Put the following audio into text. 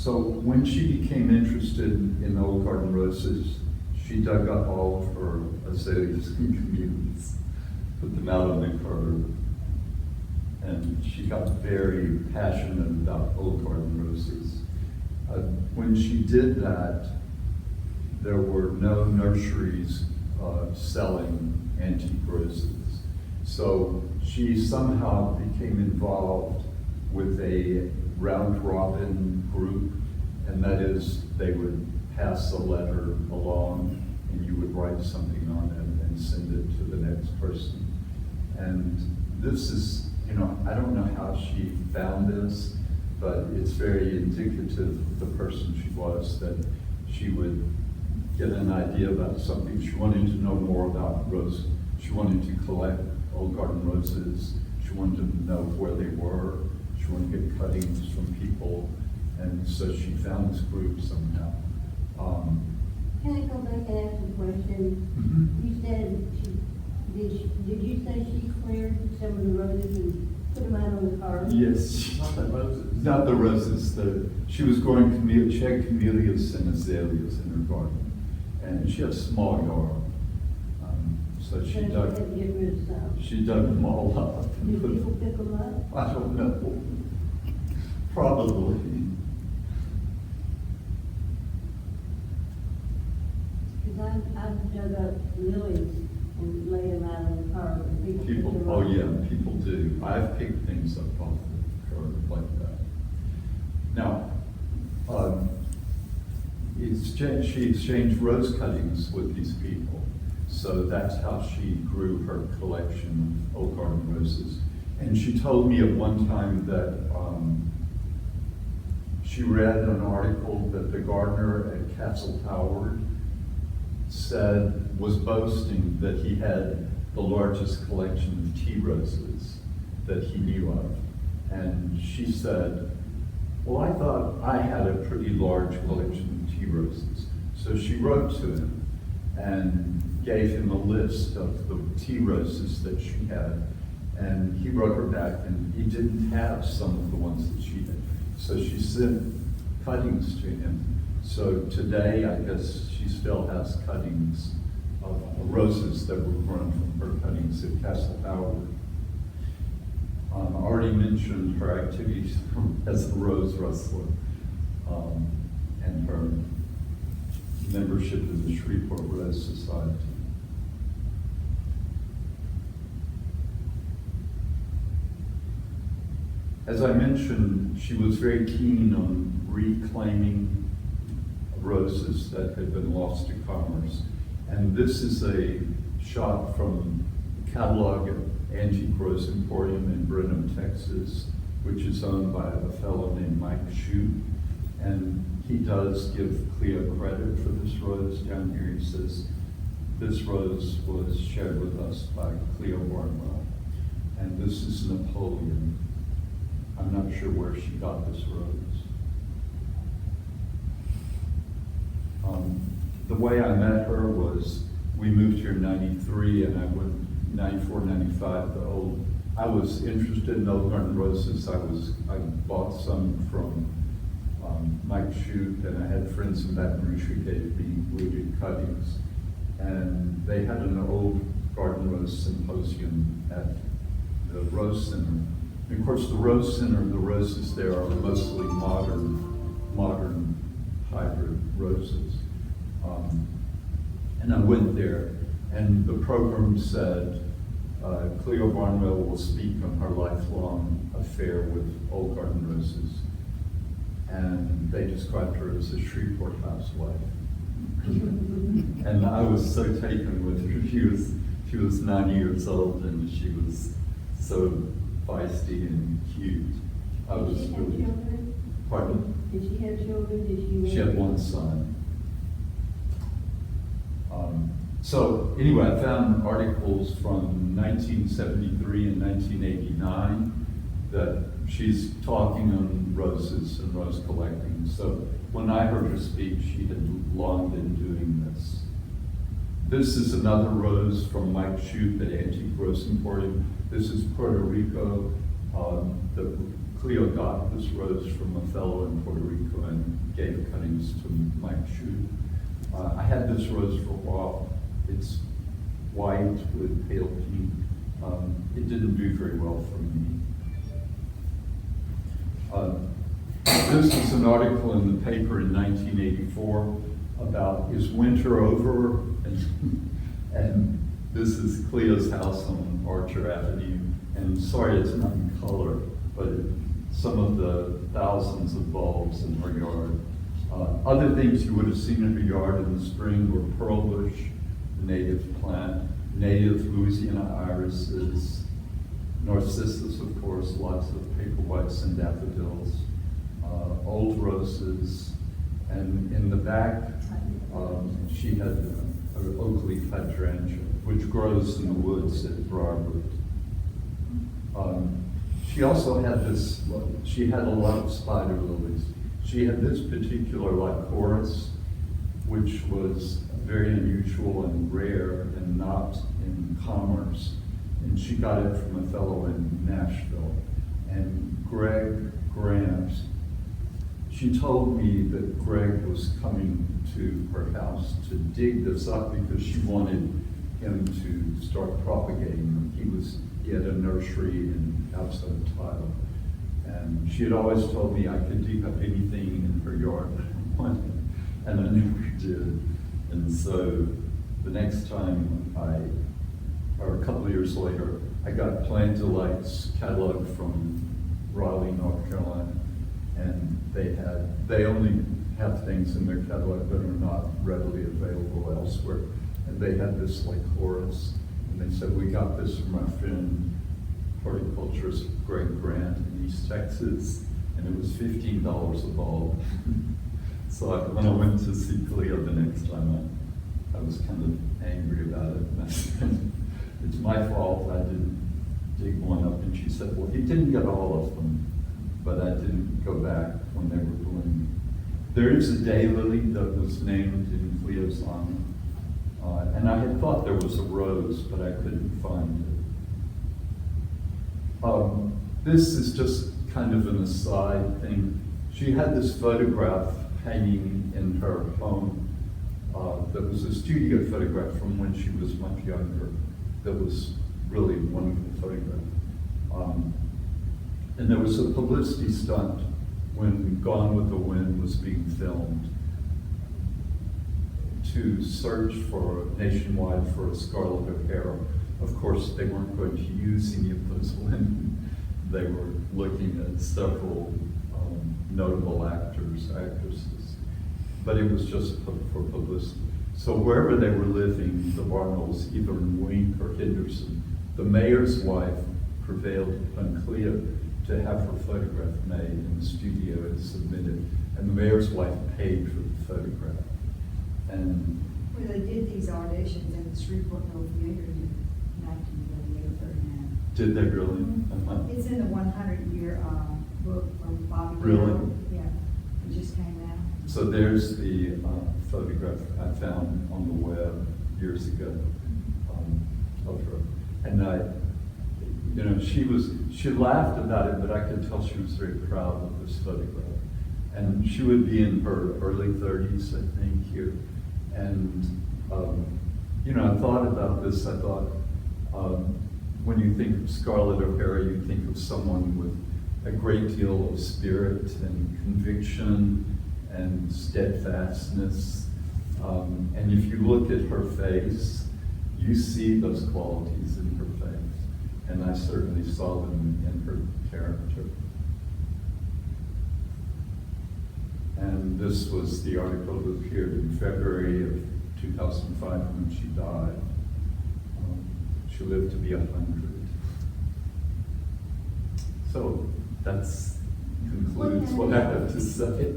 So when she became interested in old garden roses, she dug up all of her azaleas and camellias, put them out on the curb, and she got very passionate about old garden roses. When she did that, there were no nurseries selling antique roses. So she somehow became involved with a round-robin group, and that is, they would pass a letter along, and you would write something on it and send it to the next person. And this is, you know, I don't know how she found this, but it's very indicative of the person she was, that she would get an idea about something. She wanted to know more about roses. She wanted to collect old garden roses. She wanted to know where they were. She wanted to get cuttings from people. And so she found this group somehow. Can I go back and ask a question? Mm-hmm. You said, did you say she cleared some of the roses and put them out on the car? Yes. Not the roses. Not the roses. She was growing camellias. She had camellias and azaleas in her garden. And she had a small yard. So she dug them all up. And Did people pick them up? I don't know. Probably. Because I've dug up lilies and laid them out on the car. And people pick them Oh up. yeah, people do. I've picked things up off the curb like that. Now, she exchanged rose cuttings with these people. So that's how she grew her collection of old garden roses. And she told me at one time that she read an article that the gardener at Castle Howard was boasting that he had the largest collection of tea roses that he knew of. And she said, well, I thought I had a pretty large collection of tea roses. So she wrote to him and gave him a list of the tea roses that she had. And he wrote her back, and he didn't have some of the ones that she had. So she sent cuttings to him. So today, I guess she still has cuttings of roses that were grown from her cuttings at Castle Howard. I already mentioned her activities as a rose rustler and her membership in the Shreveport Rose Society. As I mentioned, she was very keen on reclaiming roses that had been lost to commerce. And this is a shot from the catalog at Antique Rose Emporium in Brenham, Texas, which is owned by a fellow named Mike Shute. And he does give Cleo credit for this rose. Down here he says, this rose was shared with us by Cleo Barnwell. And this is Napoleon. I'm not sure where she got this rose. The way I met her was, we moved here in '93, and I went 94, 95, I was interested in old garden roses. I bought some from Mike Shute, and I had friends in Baton Rouge who gave me wooded cuttings. And they had an old garden rose symposium at the Rose Center. And of course, the Rose Center, the roses there are mostly modern hybrid roses. And I went there, and the program said, Cleo Barnwell will speak on her lifelong affair with old garden roses. And they described her as a Shreveport housewife. And I was so taken with her. She was 90 years old, and she was so feisty and cute. I was Did she have really. children? Pardon? Did she have children? Did she? She had one son. So anyway, I found articles from 1973 and 1989 that she's talking on roses and rose collecting. So when I heard her speak, she had long been doing this. This is another rose from Mike Shute at Antique Rose Emporium. This is Puerto Rico. Cleo got this rose from a fellow in Puerto Rico, and gave cuttings to Mike Shue. I had this rose for a while. It's white with pale pink. It didn't do very well for me. This is an article in the paper in 1984 about, is winter over? And this is Cleo's house on Archer Avenue. And sorry it's not in color, but some of the thousands of bulbs in her yard. Other things you would have seen in her yard in the spring were pearl bush, the native plant, native Louisiana irises, narcissus, of course, lots of paperwhites and daffodils, old roses, and in the back, she had an oak leaf hydrangea, which grows in the woods at Broadmoor. She also had this, she had a lot of spider lilies. She had this particular lycoris, which was very unusual and rare and not in commerce. And she got it from a fellow in Nashville. And Greg Grant, she told me that Greg was coming to her house to dig this up because she wanted him to start propagating them. He had a nursery outside of Tile. And she had always told me I could dig up anything in her yard that I wanted, and I never did. And so the next time or a couple of years later, I got Plant Delight's catalog from Raleigh, North Carolina, and they only have things in their catalog that are not readily available elsewhere. And they had this lycoris, and they said, we got this from our friend, horticulturist Greg Grant in East Texas, and it was $15 a bulb. So when I went to see Cleo the next time, I was kind of angry about it. And I said, it's my fault, I didn't dig one up. And she said, well, he didn't get all of them, but I didn't go back when they were blooming. There is a daylily that was named in Cleo's honor. And I had thought there was a rose, but I couldn't find it. This is just kind of an aside thing. She had this photograph hanging in her home that was a studio photograph from when she was much younger. That was really a wonderful photograph. And there was a publicity stunt when Gone with the Wind was being filmed to search for nationwide for a Scarlett O'Hara. Of course, they weren't going to use any of those women. They were looking at several notable actors, actresses, but it was just for publicity. So wherever they were living, the Barnwells, either in Wink or Henderson, the mayor's wife prevailed upon Cleo to have her photograph made in the studio and submitted, and the mayor's wife paid for the photograph. And well, they did these auditions in the Shreveport Theater in 1938 or 39. did they really? It's in the 100-year book from Bobby. Really? Dale. Yeah, it just came out. So there's the photograph I found on the web years ago of her. And she laughed about it, but I could tell she was very proud of this photograph. And she would be in her early 30s, I think, here. And, I thought about this. I thought, when you think of Scarlett O'Hara, you think of someone with a great deal of spirit and conviction and steadfastness. And if you look at her face, you see those qualities in her face. And I certainly saw them in her character. And this was the article that appeared in February of 2005 when she died. She lived to be 100. So that concludes what I have to say.